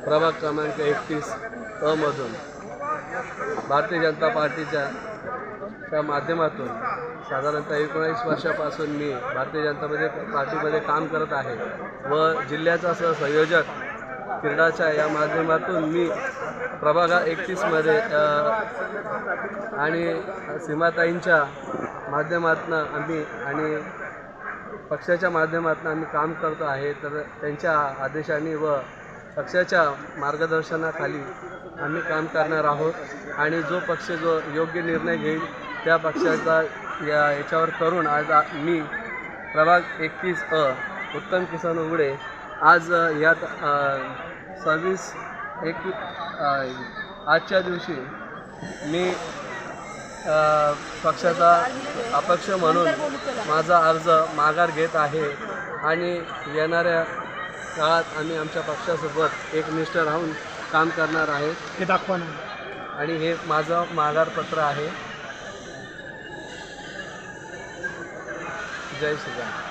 प्रभाग क्रमांक 31 अ मधून भारतीय जनता पार्टीच्या माध्यमातून साधारणतः 19 वर्षापासून मी भारतीय जनता पार्टीमध्ये काम करत आहे व जिल्ह्याचा सहसंयोजक क्रीडाच्या या माध्यमातून मी प्रभाग 31 मध्ये आणि सीमाताईंच्या माध्यमातून आम्ही आणि पक्षाच्या माध्यमातून आम्ही काम करतो आहे। तर त्यांच्या आदेशाने व पक्षाच्या मार्गदर्शनाखाली आम्ही काम करणार आहोत आणि जो पक्ष जो योग्य निर्णय घेईल त्या पक्षाचा याच्यावर करून आज मी प्रभाग 31 अ उत्तम किसन उघडे आज यात 26/1 आजच्या दिवशी मी पक्षाचा अपक्ष म्हणून माझा अर्ज माघार घेत आहे आणि येणाऱ्या काळात आम्ही आमच्या पक्षासोबत एकनिष्ठ राहून काम करणार आहे। हे दाखवा ना। आणि हे माझं माघारपत्र आहे। जय श्रीराम।